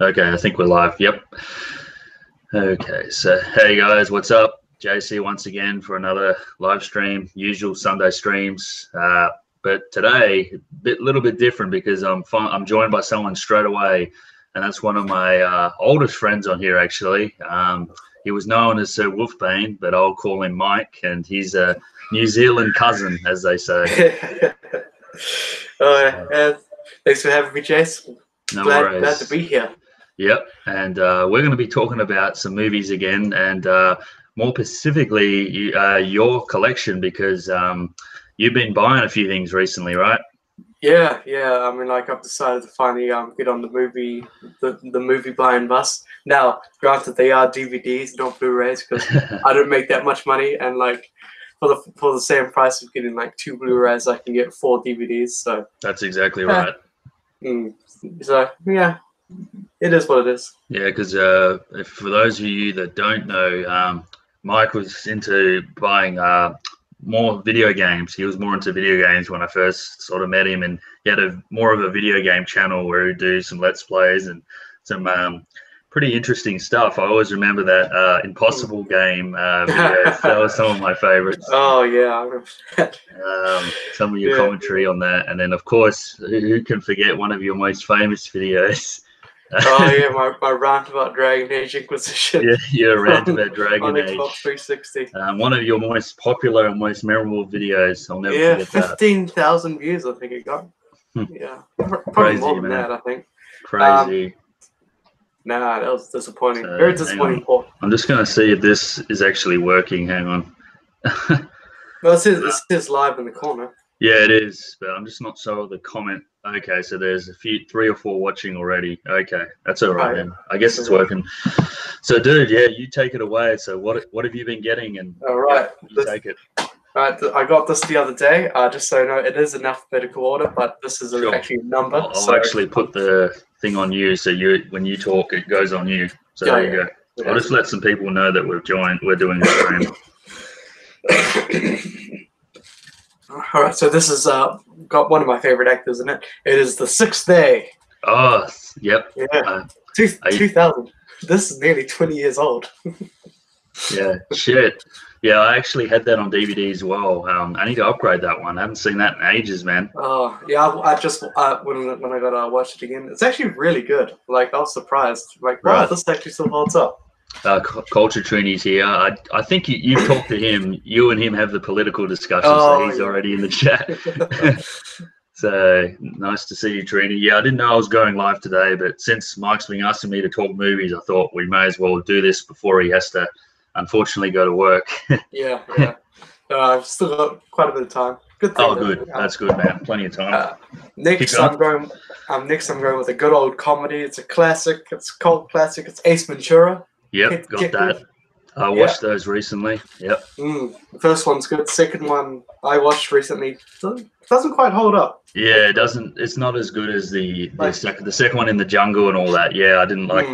Okay, I think we're live. Yep. Okay, so hey guys, what's up? JC once again for another live stream. Usual Sunday streams, but today little bit different because I'm joined by someone straight away, and that's one of my oldest friends on here actually. He was known as SirWolfBane, but I'll call him Mike, and he's a New Zealand cousin, as they say. Thanks for having me, Jace. No worries. Glad to be here. Yep, and we're going to be talking about some movies again, and more specifically, your collection, because you've been buying a few things recently, right? Yeah. I mean, like I've decided to finally get on the movie buying bus. Now, granted, they are DVDs, not Blu-rays, because I don't make that much money, and like for the same price of getting like 2 Blu-rays, I can get 4 DVDs. So that's exactly right. So yeah. It is what it is. Yeah, because for those of you that don't know, Mike was into buying more video games. He was more into video games when I first sort of met him, and he had more of a video game channel where he'd do some Let's Plays and some pretty interesting stuff. I always remember that Impossible game videos. That was some of my favorites. Oh, yeah, I remember that. Some of your commentary on that. And then, of course, who can forget one of your most famous videos? Oh yeah, my rant about Dragon Age Inquisition. Yeah, your rant about Dragon Age. On Xbox 360. One of your most popular and most memorable videos. I'll never forget that. 15,000 views, I think it got. Yeah, probably crazy, more than man. that, I think. Crazy. Nah, that was disappointing. Very disappointing. I'm just going to see if this is actually working. Hang on. Well, it says live in the corner. Yeah, it is, but I'm just not sure of the comment. Okay, so there's 3 or 4 watching already. Okay, that's all right then. I guess it's working. So, dude, yeah, you take it away. So, what have you been getting? And all right, you take it. All right, I got this the other day. Just so you know, it is in alphabetical order, but this is actually a number. I'll actually put the thing on you, so when you talk, it goes on you. So there you go. Yeah. I'll just let some people know that we're doing the stream. All right, so this is got one of my favorite actors in it. It is The Sixth Day. Oh, yep. Yeah, 2000. This is nearly 20 years old. Yeah, shit. Yeah, I actually had that on DVD as well. I need to upgrade that one. I haven't seen that in ages, man. Oh, yeah, I just, when I got to watch it again, it's actually really good. Like, I was surprised. Like, wow, this actually still holds up. Culture Trini's here. I think you've talked to him. You and him have the political discussion, so he's already in the chat. So nice to see you, Trini. Yeah, I didn't know I was going live today, but since Mike's been asking me to talk movies, I thought we may as well do this before he has to, unfortunately, go to work. Yeah. I've still got quite a bit of time. Good thing. Oh, good. That's good, man. Plenty of time. Next, I'm going with a good old comedy. It's a classic. It's a cult classic. It's Ace Ventura. Yep, got that. I watched those recently. Yep. The first one's good. Second one I watched recently doesn't quite hold up. Yeah, it doesn't. It's not as good as the second one in the jungle and all that. Yeah, I didn't like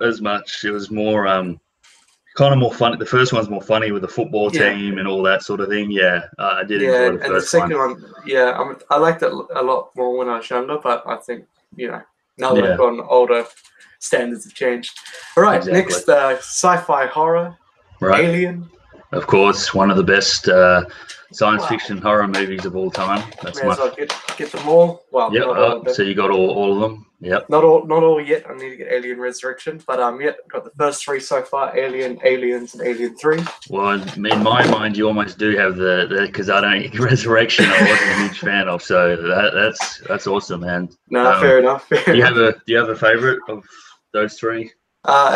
as much. It was more kind of more funny. The first one's more funny with the football team and all that sort of thing. Yeah, I did enjoy the first one. And the second one, I liked it a lot more when I was younger. But I think now that I've gotten older, standards have changed. All right, next sci-fi horror, Alien. Of course, one of the best science fiction horror movies of all time. That's my. So get them all. Well, so you got all of them. Yep. Not all yet. I need to get Alien Resurrection, but got the first 3 so far: Alien, Aliens, and Alien 3. Well, in my mind, you almost do have the because I don't Resurrection. I wasn't a huge fan of, so that's awesome, man. No, fair enough. Do you have a favorite of those 3? It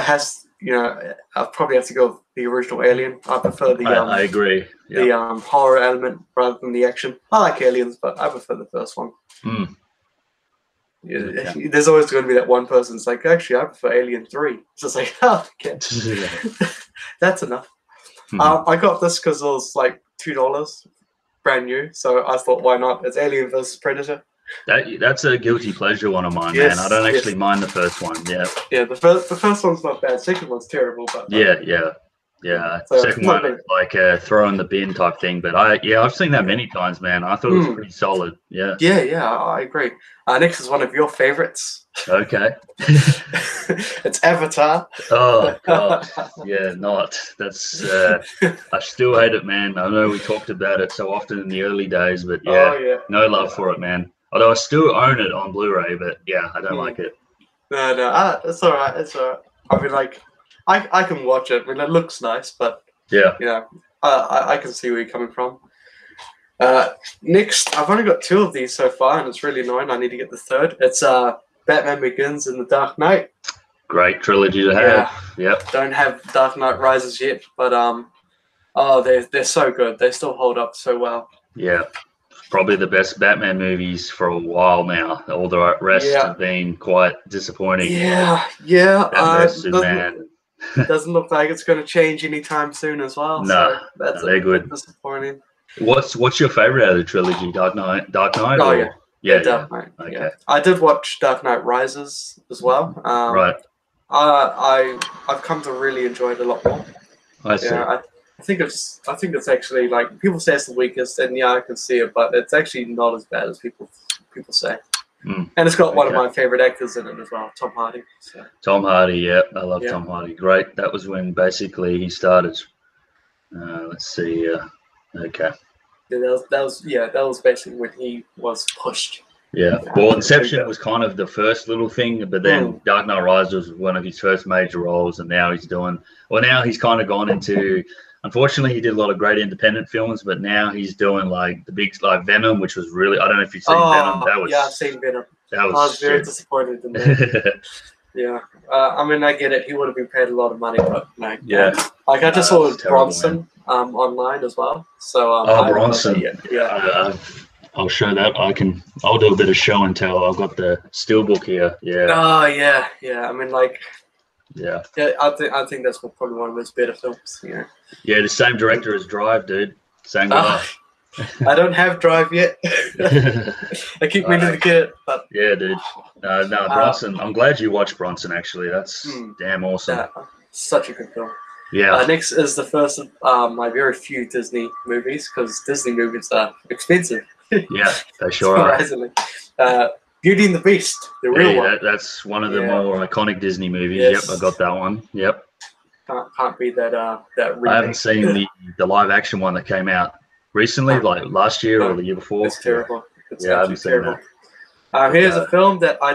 has. I probably have to go with the original Alien. I prefer the. I agree. Yep. The horror element rather than the action. I like Aliens, but I prefer the first one. Yeah, there's always going to be that one person that's like, actually, I prefer Alien 3. It's just like, okay. That's enough. I got this because it was like $2, brand new. So I thought, why not? It's Alien versus Predator. That's a guilty pleasure one of mine, man. I don't actually mind the first one. Yeah. Yeah, the first one's not bad. Second one's terrible, but yeah. Yeah, So, second one like a throw in the bin type thing. But I've seen that many times, man. I thought it was pretty solid. Yeah. Yeah, I agree. Next is one of your favorites. Okay. It's Avatar. Oh God, yeah, not. That's I still hate it, man. I know we talked about it so often in the early days, but yeah, no love for it, man. Although I still own it on Blu-ray, but yeah, I don't like it. No, it's all right. It's all right. I mean, like, I can watch it. I mean, it looks nice, but yeah, you know, I can see where you're coming from. Next, I've only got 2 of these so far, and it's really annoying. I need to get the third. It's Batman Begins and The Dark Knight. Great trilogy to have. Yep. Don't have Dark Knight Rises yet, but they're so good. They still hold up so well. Yeah, probably the best Batman movies for a while now. All the rest have been quite disappointing. Yeah. Superman. Doesn't look like it's going to change anytime soon as well. No, so they're good. Disappointing. What's your favorite out of the trilogy? Dark Knight. Oh yeah. Dark Knight. Okay. Yeah. I did watch Dark Knight Rises as well. Right. I've come to really enjoy it a lot more. I see. I think it's actually, like, people say it's the weakest, and I can see it, but it's actually not as bad as people say. And it's got one of my favorite actors in it as well, Tom Hardy. So. Tom Hardy, yeah, I love Tom Hardy. Great. That was when basically he started. Let's see. Okay. Yeah, that was basically when he was pushed. Yeah. Well, Inception was kind of the first little thing, but then Dark Knight Rises was one of his first major roles, and now he's kind of gone into. Unfortunately, he did a lot of great independent films, but now he's doing like the big, like Venom, which was really, I don't know if you've seen Venom. I've seen Venom. I was very disappointed in that. Yeah. I mean, I get it. He would have been paid a lot of money, but no. Yeah. Like, I just saw Bronson online as well. So Bronson. I'll show that. I'll do a bit of show and tell. I've got the steelbook here. Yeah. Oh yeah. I mean, like. Yeah. I think that's probably one of his better films. Yeah. Yeah, the same director as Drive, dude. Same guy. I don't have Drive yet. I keep meaning to get it, but yeah, dude. No, Bronson. I'm glad you watched Bronson. Actually, that's damn awesome. Such a good film. Yeah. Next is the first of my very few Disney movies, because Disney movies are expensive. Yeah, they sure are. Beauty and the Beast, the real one. That's one of the more iconic Disney movies. Yes. Yep, I got that one. Yep. Can't beat that remake. I haven't seen the live action one that came out recently, like last year or the year before. It's terrible. I haven't seen that. Here's a film that I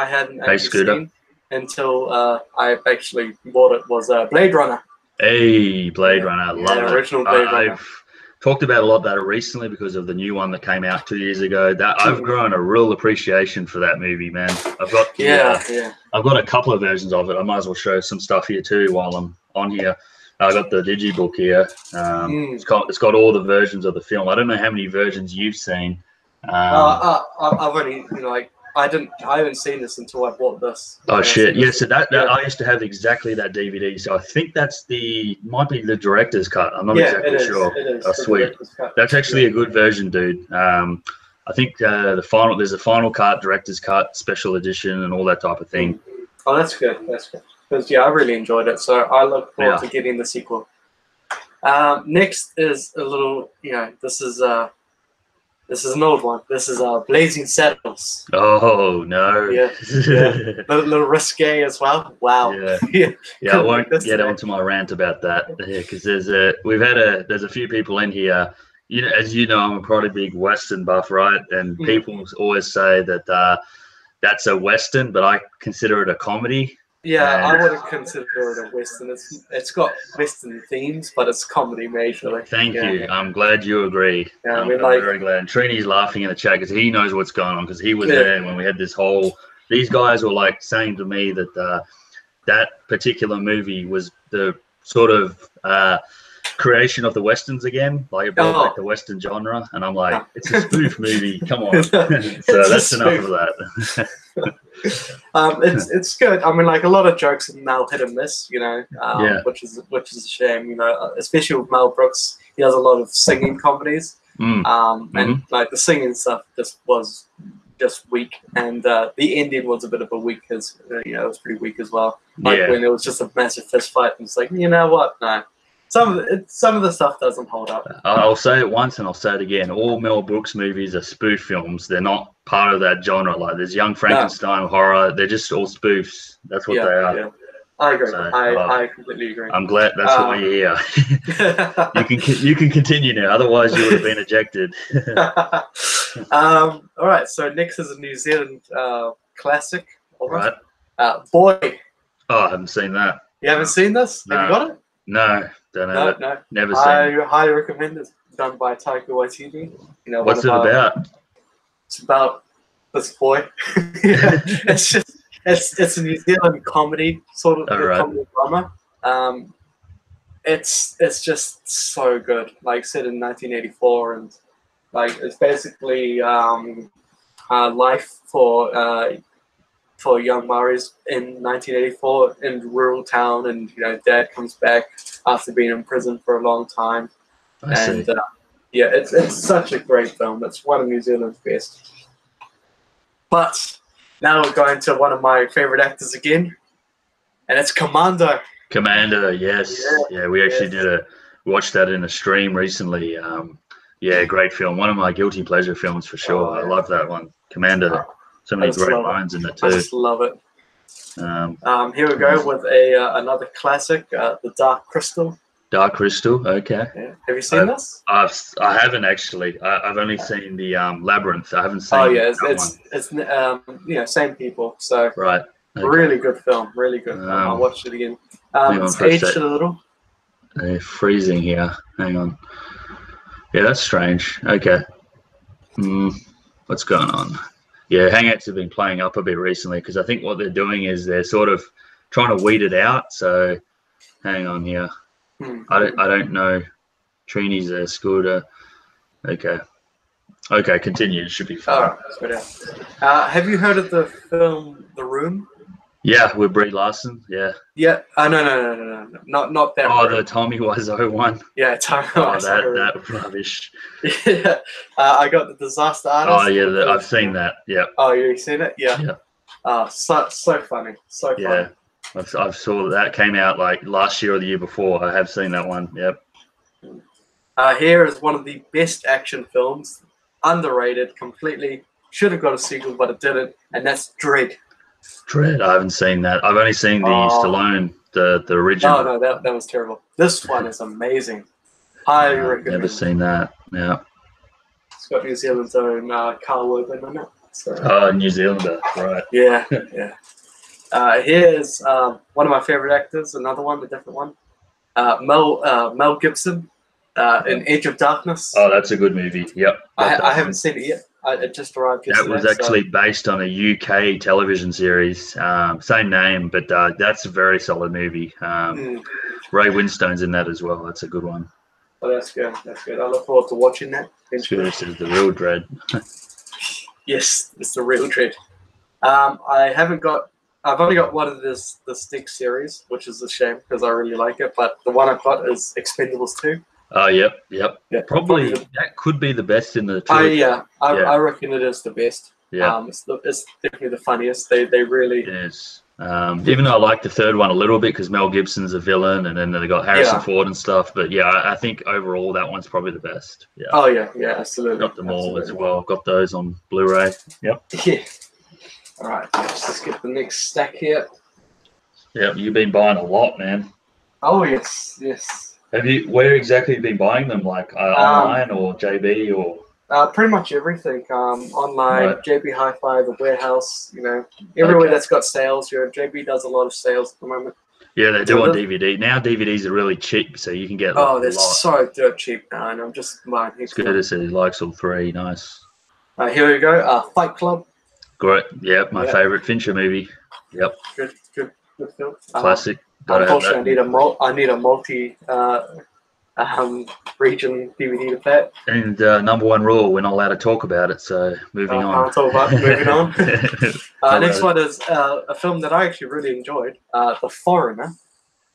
hadn't actually seen until I actually bought it. Was Blade Runner. Hey, Blade Runner, love it. Original Blade Runner. I've talked about a lot about it recently because of the new one that came out 2 years ago. That I've grown a real appreciation for that movie, man. I've got I've got a couple of versions of it. I might as well show some stuff here too while I'm on here. I got the digibook here. It's got all the versions of the film. I don't know how many versions you've seen. I've only I haven't seen this until I bought this. Oh shit! Yeah, so that I used to have exactly that DVD. So I think might be the director's cut. I'm not exactly sure. It is. Oh, sweet. That's actually a good version, dude. I think there's a final cut, director's cut, special edition, and all that type of thing. Oh, that's good. That's good. Because I really enjoyed it. So I look forward to getting the sequel. Next is a little. This is an old one. This is Blazing Saddles. Oh no! Yeah. A little risque as well. Wow. Yeah. I won't get onto my rant about that because there's a few people in here. As you know, I'm a pretty big Western buff, right? And people always say that that's a Western, but I consider it a comedy. Yeah, I wouldn't consider it a Western. It's got Western themes, but it's comedy majorly. Thank you. I'm glad you agree. Yeah, I'm very glad. And Trini's laughing in the chat because he knows what's going on because he was there when we had this whole. These guys were like saying to me that that particular movie was the sort of creation of the Westerns again, like it brought back the Western genre. And I'm like, it's a spoof movie. Come on. So that's enough of that. It's good. I mean, like a lot of jokes are now hit and miss, which is a shame, especially with Mel Brooks. He does a lot of singing comedies, and like the singing stuff was weak, and the ending was a bit of a weak, it was pretty weak as well. Like when it was just a massive fist fight, and it's like, you know what? No, some of the stuff doesn't hold up. I'll say it once and I'll say it again. All Mel Brooks movies are spoof films. They're not part of that genre. Like there's Young Frankenstein, horror. They're just all spoofs. That's what they are. Yeah. I agree. So, I completely agree. I'm glad that's why you're here. you can continue now. Otherwise, you would have been ejected. All right. So next is a New Zealand classic. Right. Boy. Oh, I haven't seen that. You haven't seen this? No. Have you got it? No, don't know. No. Never seen it. I highly recommend it. It's done by Taika Waititi. You know, what's it about? It's about this boy. It's a New Zealand comedy, sort of comedy drama. It's just so good. Like set in 1984, and like it's basically life for young Maoris in 1984 in rural town, and you know, dad comes back after being in prison for a long time. I see. Yeah, it's such a great film. It's one of New Zealand's best. But now we're going to one of my favorite actors again, and it's Commando. Commando, yes. Yeah, we actually watched that in a stream recently. Yeah, great film. One of my guilty pleasure films for sure. I love that one. Commando. So many great lines in it too. I just love it. Here we go with another classic, The Dark Crystal. Dark Crystal, okay. Yeah. Have you seen this? I haven't actually. I've only seen the Labyrinth. I haven't seen. Oh yeah, it's you know, same people. So right. Okay. Really good film. Really good film. I'll watch it again. It's aged a little. They're freezing here. Hang on. Yeah, that's strange. Okay. What's going on? Yeah, Hangouts have been playing up a bit recently because I think what they're doing is they're sort of trying to weed it out. So, hang on here. I don't know. Trini's a scooter. Okay. Okay, continue. It should be fine. All right, let's go down. Have you heard of the film The Room? Yeah, with Brie Larson. Yeah. Yeah. No. Not that. Oh, Room. the Tommy Wiseau one. Yeah, Tommy Wiseau. That rubbish. Yeah. I got The Disaster Artist. Oh yeah, I've seen that. Yeah. Oh, you've seen it? Yeah. Yeah. So funny. So funny. Yeah. I saw that came out like last year or the year before. I have seen that one. Yep. Here is one of the best action films, underrated completely. Should have got a sequel, but it didn't, and that's Dredd. Dredd. I haven't seen that. I've only seen the Stallone, the original. Oh no, that was terrible. This one is amazing. Highly recommend. Never seen that. Yeah. It's got New Zealand's own Carl Urban in it. So. Oh, New Zealander, right? Yeah. Here's one of my favorite actors. Another one, a different one. Mel Gibson in Edge of Darkness. Oh, that's a good movie. Yep. I haven't seen it yet. It just arrived yesterday. That was actually based on a UK television series, same name, but that's a very solid movie. Ray Winstone's in that as well. That's a good one. Oh, that's good. That's good. I look forward to watching that. This is the real Dredd. Yes, it's the real Dredd. I've only got one of the Stick series, which is a shame because I really like it. But the one I've got is Expendables 2. Oh, yep. Probably that could be the best in the two. I reckon it is the best. Yeah. It's definitely the funniest. They really. It is. Even though I like the third one a little bit because Mel Gibson's a villain, and then they got Harrison Ford and stuff. But yeah, I think overall that one's probably the best. Yeah. Oh yeah, absolutely. Got them all as well. Got those on Blu-ray. Yep. Yeah. All right, let's get the next stack here. Yep, you've been buying a lot, man. Oh yes. Have you? Where exactly have you been buying them? Like online or JB or? Pretty much everything. Online, right. JB Hi-Fi, the warehouse. You know, everywhere that's got sales. JB does a lot of sales at the moment. Yeah, they do on DVD. Now DVDs are really cheap, so you can get. Oh, they're so dirt cheap now, and I'm just buying. It's good to see. He likes all three. Nice. Here we go. Fight Club. Great. Yep, my favorite Fincher movie. Yep. Good film. Classic. Unfortunately, I need a multi region DVD to play it. And number one rule, we're not allowed to talk about it. So moving on. I'll talk about it. Moving on. Next one is a film that I actually really enjoyed, The Foreigner.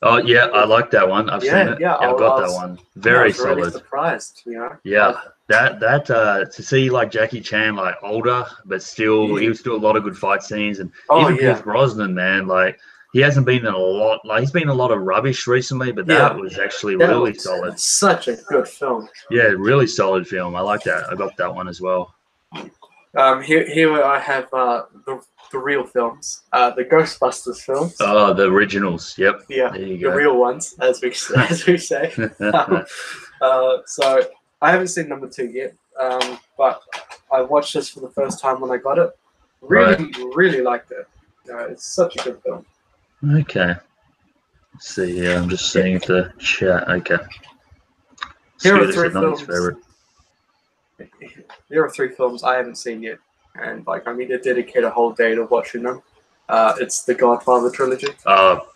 Oh yeah, I like that one. I've seen it. Yeah, I've got that one. Very solid. Really surprised, you know. Yeah. That to see like Jackie Chan like older, but still he was still a lot of good fight scenes, and even Pierce Brosnan, man, like he hasn't been in a lot. Like he's been in a lot of rubbish recently, but that was actually really solid. Such a good film. Yeah, really solid film. I like that. I got that one as well. Here I have the real films, the Ghostbusters films. Oh, the originals. Yep. Yeah, there you the go. real ones, as we say. So I haven't seen number 2 yet, but I watched this for the first time when I got it. Really liked it. It's such a good film. Okay. Let's see here. I'm just seeing if the chat. Okay. Here are 3 films. There are 3 films I haven't seen yet, and like I need to dedicate a whole day to watching them. It's the Godfather trilogy.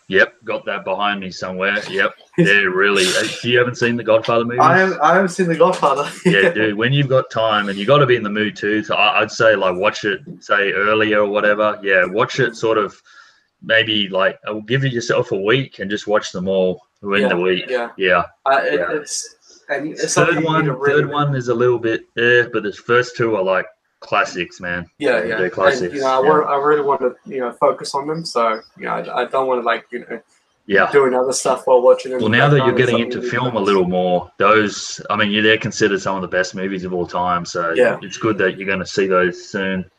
Yep, got that behind me somewhere. Yep, they're really. You haven't seen the Godfather movies? I haven't seen the Godfather. Yeah, dude. When you've got time and you got to be in the mood too, so I'd say like watch it, say earlier or whatever. Yeah, watch it sort of. Maybe like I'll give yourself a week and just watch them all in the week. Yeah. It's third one is a little bit but the first 2 are like classics, man. Yeah. They're classics. And, I really want to focus on them. So I don't want to like doing other stuff while watching them. Well, now that you're getting into film a little more, those they're considered some of the best movies of all time. So it's good that you're going to see those soon.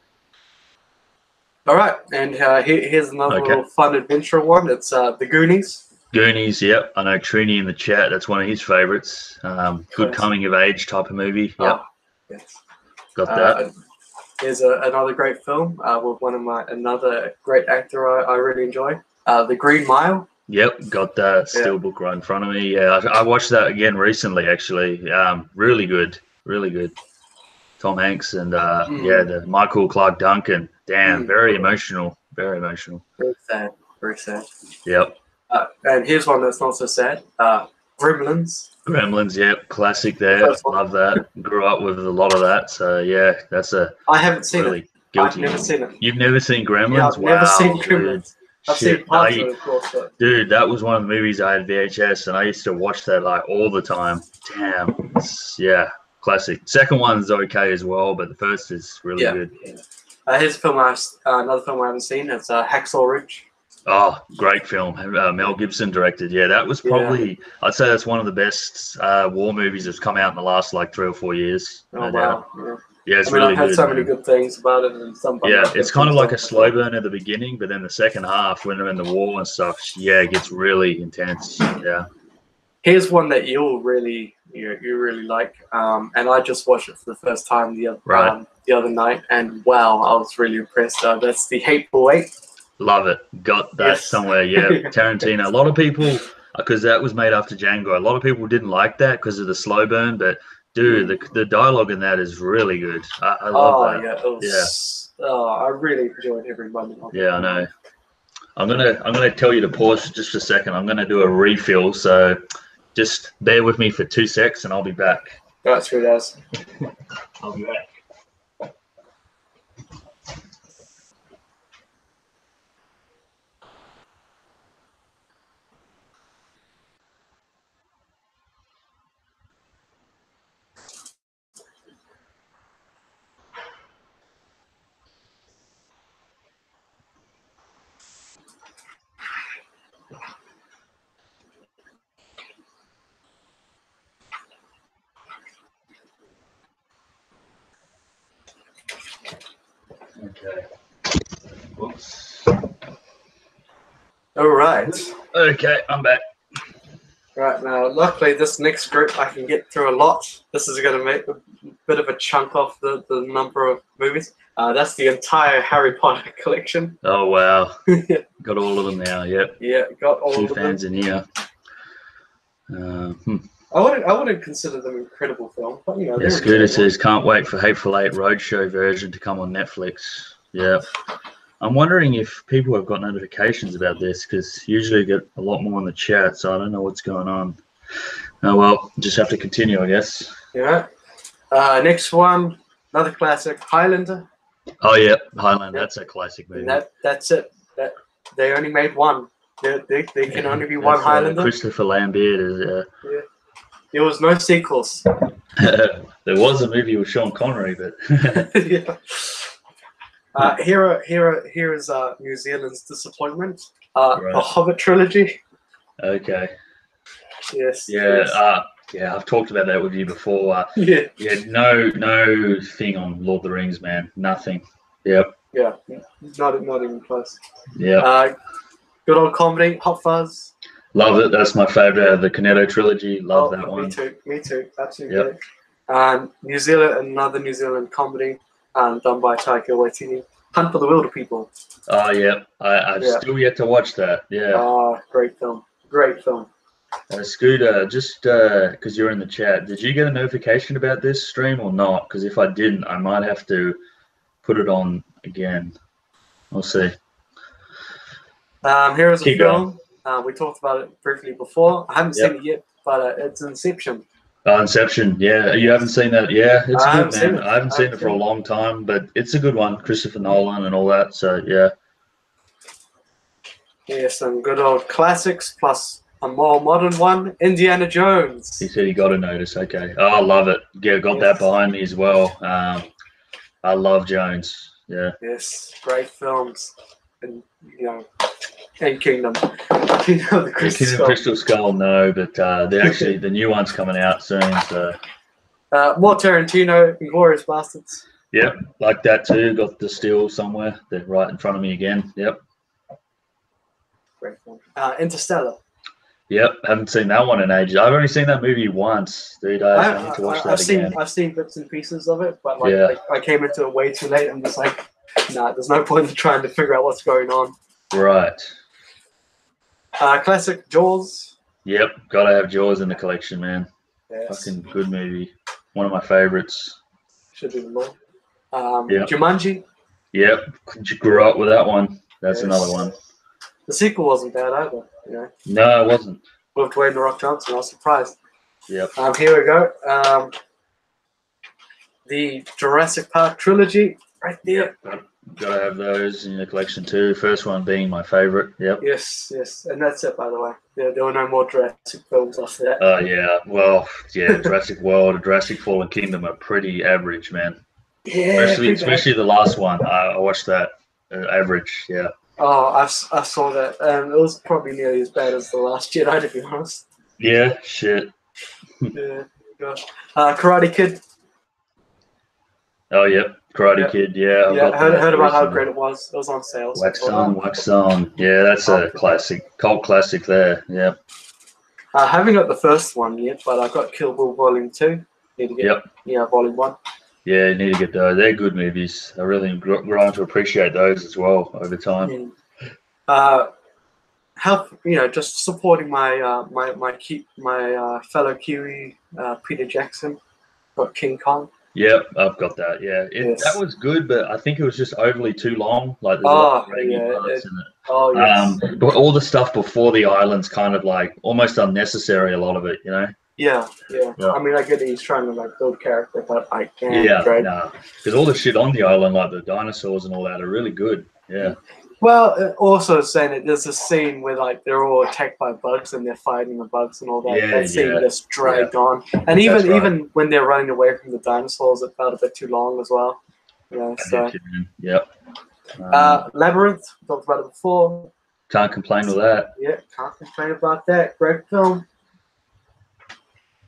All right, and here's another little fun adventure one. It's the Goonies. Goonies, yep. I know Trini in the chat. That's one of his favorites. Good coming of age type of movie. Yep. Yes. Got that. Here's another great film with another great actor I really enjoy. The Green Mile. Yep, got that steelbook right in front of me. Yeah, I watched that again recently. Actually, really good, really good. Tom Hanks and the Michael Clark Duncan. Damn, very emotional. Very emotional. Very sad. Very sad. Yep. And here's one that's not so sad. Gremlins. Gremlins, yep, classic there. Love that. Grew up with a lot of that. So yeah, that's I haven't seen really it. Guilty. I've never seen it. You've never seen Gremlins? Yeah, I've never seen Gremlins. I've seen parts of it, of course. But... Dude, that was one of the movies I had VHS, and I used to watch that like all the time. Damn. Classic. Second one's okay as well, but the first is really good. Here's a film another film I haven't seen. It's Hacksaw Ridge. Oh, great film. Mel Gibson directed. Yeah, that was probably, I'd say that's one of the best war movies that's come out in the last like 3 or 4 years. Oh, wow. Yeah, it's really good. I've heard so many good things about it. And it's kind of like a slow burn at the beginning, but then the second half, when they're in the war and stuff, it gets really intense. Yeah. Here's one that you'll really, you really like, and I just watched it for the first time the other night, and wow, I was really impressed. That's The Hateful Eight. Love it. Got that somewhere. Yeah, Tarantino. A lot of people, because that was made after Django. A lot of people didn't like that because of the slow burn, but dude, the dialogue in that is really good. I love that. I really enjoyed every moment of it. Yeah, I know. I'm gonna tell you to pause just a second. I'm gonna do a refill, so just bear with me for 2 secs, and I'll be back. That's good, as. I'll be back. Okay. Whoops. All right. Okay, I'm back. Right, now, luckily, this next group I can get through a lot. This is going to make a bit of a chunk off the number of movies. That's the entire Harry Potter collection. Oh, wow. Got all of them now, yep. Yeah, got all of them. 2 fans in here. I wouldn't consider them incredible films, but It's good. It says, can't wait for Hateful Eight Roadshow version to come on Netflix. Yeah. I'm wondering if people have got notifications about this, because usually I get a lot more in the chat, so I don't know what's going on. Oh, well, just have to continue, I guess. Yeah. Next one, another classic, Highlander. Oh, yeah, Highlander. That's a classic movie. That's it. They only made one. There can only be one Highlander. Christopher Lambert is. There was no sequels. There was a movie with Sean Connery, but. Here is New Zealand's disappointment. A Hobbit trilogy. Okay. Yes. Yeah. Yes. Yeah. I've talked about that with you before. Yeah. Yeah. No thing on Lord of the Rings, man. Nothing. Yep. Yeah. Not even close. Yep. Good old comedy, Hot Fuzz. Love it. That's my favorite out of the Cornetto trilogy. Love that one. Me too. Absolutely. Yep. Great. And New Zealand, another New Zealand comedy, done by Taika Waititi. Hunt for the Wilder People. Oh, yeah. I've still yet to watch that. Yeah. Great film. Great film. Scooter, just because you're in the chat, did you get a notification about this stream or not? Because if I didn't, I might have to put it on again. We'll see. Here is a film. We talked about it briefly before. I haven't seen it yet, but it's Inception. Inception, yeah. You haven't seen that? Yeah, it's good, man. I haven't seen it for a long time, but it's a good one. Christopher Nolan and all that, so yeah. Yeah, some good old classics plus a more modern one, Indiana Jones. He said he got a notice. Okay. Oh, I love it. Yeah, got that behind me as well. I love Jones. Yeah. Yes, great films. And, and Kingdom. Kingdom of the Crystal Skull, no, but they're actually, the new one's coming out soon. So. More Tarantino, Inglourious Bastards. Yep, like that too. Got the still somewhere. They're right in front of me again. Yep. Great film. Interstellar. Yep, haven't seen that one in ages. I've only seen that movie once, dude. I need to watch that again. I've seen bits and pieces of it, but I came into it way too late and was like, nah, there's no point in trying to figure out what's going on. Right. Classic Jaws. Yep, gotta have Jaws in the collection, man. Yes. Fucking good movie. One of my favorites. Should be more. Jumanji. Yep, grew up with that one. That's another one. The sequel wasn't bad either. No, it wasn't. With Dwayne The Rock Johnson, I was surprised. Yep. Here we go. The Jurassic Park trilogy, right there. Gotta have those in the collection too. First one being my favorite. Yep. Yes, and that's it. By the way, there were no more Jurassic films after that. Yeah. Well, yeah. Jurassic World and Jurassic Fallen Kingdom are pretty average, man. Yeah. Especially the last one. I watched that. Average. Yeah. Oh, I saw that. It was probably nearly as bad as The Last Jedi, to be honest. Yeah. Shit. Yeah. Gosh. Karate Kid. Oh, yep. Karate Kid, yeah. I heard about how great it was. It was on sale. Wax on. Yeah, that's a classic, cult classic there. Yeah. I haven't got the first one yet, but I've got Kill Bill Volume 2. Need to get Volume 1. Yeah, you need to get those. They're good movies. I really grown to appreciate those as well over time. Just supporting my fellow Kiwi, Peter Jackson, got King Kong. Yep, I've got that. Yeah, that was good, but I think it was just overly too long. Like, there's a lot of parts in it. Oh, yes. But all the stuff before the island's kind of like almost unnecessary. A lot of it, Yeah. I mean, I get that he's trying to build character, but I can't. Yeah, because all the shit on the island, like the dinosaurs and all that, are really good. Yeah. Well, also saying that there's a scene where they're all attacked by bugs and they're fighting the bugs and all that. That scene just dragged on, and even when they're running away from the dinosaurs, it felt a bit too long as well. Yep. Labyrinth, talked about it before. Can't complain with that. Yeah, can't complain about that. Great film.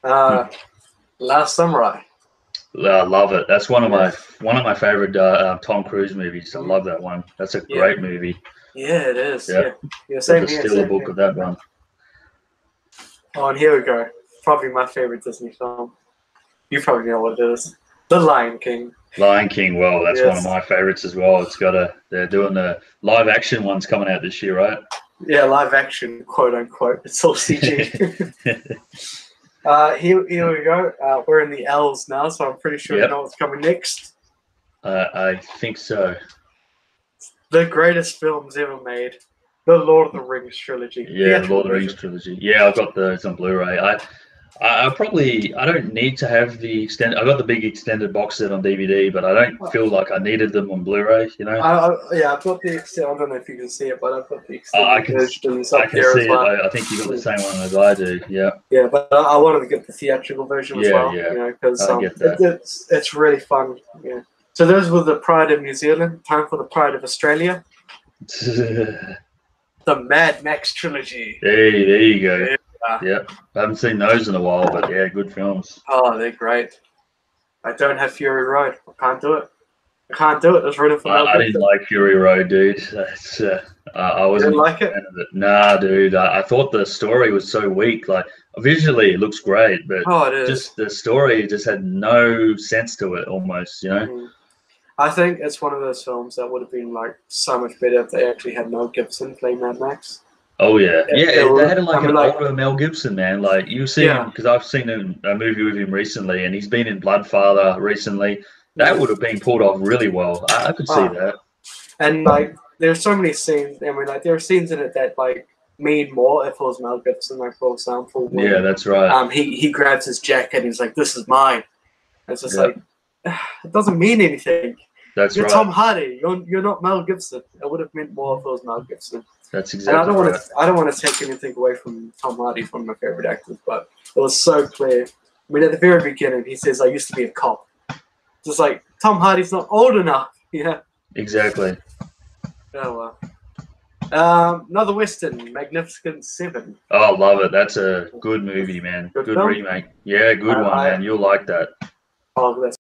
Last Samurai. I love it. That's one of my favorite Tom Cruise movies. I love that one. That's a great movie. Yeah, it is. Yeah. Same here. Still a book of that one. Oh, and here we go. Probably my favorite Disney film. You probably know what it is. The Lion King. Lion King. Well, that's one of my favorites as well. They're doing the live action ones coming out this year, right? Yeah, live action, quote unquote. It's all CG. Here we go. We're in the L's now, so I'm pretty sure you know what's coming next. I think so. The greatest films ever made. The Lord of the Rings trilogy. Yeah, the Lord of the Rings trilogy. Yeah, I've got those on Blu-ray. I don't need to have the extended. I got the big extended box set on DVD, but I don't feel like I needed them on Blu-ray. I've got the extended. I don't know if you can see it, but I've got the extended version up there as well. I think you got the same one as I do. Yeah. Yeah, but I wanted to get the theatrical version as well. Yeah. Because it's really fun. Yeah. So those were the Pride of New Zealand. Time for the Pride of Australia. The Mad Max trilogy. Hey, there you go. Yeah. Yep. I haven't seen those in a while, but yeah, good films. Oh, they're great. I don't have Fury Road. I can't do it. I can't do it. It's written for Mel I didn't Gibson. like Fury Road, dude. That's, I wasn't didn't like a it? fan of it. Nah, dude. I thought the story was so weak. Like, visually, it looks great, but Oh, it is. just the story just had no sense to it almost, you know? Mm. I think it's one of those films that would have been like so much better if they actually had Mel Gibson play Mad Max. Oh, yeah. Yeah, they had like an like, older Mel Gibson, man. Like, you see him, because I've seen a movie with him recently, and he's been in Godfather recently. That would have been pulled off really well. I could see that. And like, there's so many scenes. I mean, like, there are scenes in it that like mean more if it was Mel Gibson. Like, for example, when, yeah, that's right. He grabs his jacket and he's like, "This is mine." And it's just like, it doesn't mean anything. That's You're right. Tom Hardy. You're not Mel Gibson. It would have meant more if it was Mel Gibson. That's exactly And right. I don't want to take anything away from Tom Hardy, from my favorite actors, but it was so clear. I mean, at the very beginning, he says, "I used to be a cop." Just like, Tom Hardy's not old enough. Yeah. Exactly. Oh well. Another Western, Magnificent Seven. Oh, love it. That's a good movie, man. Good film? remake. Yeah, good one, man. You'll like that. Oh, that's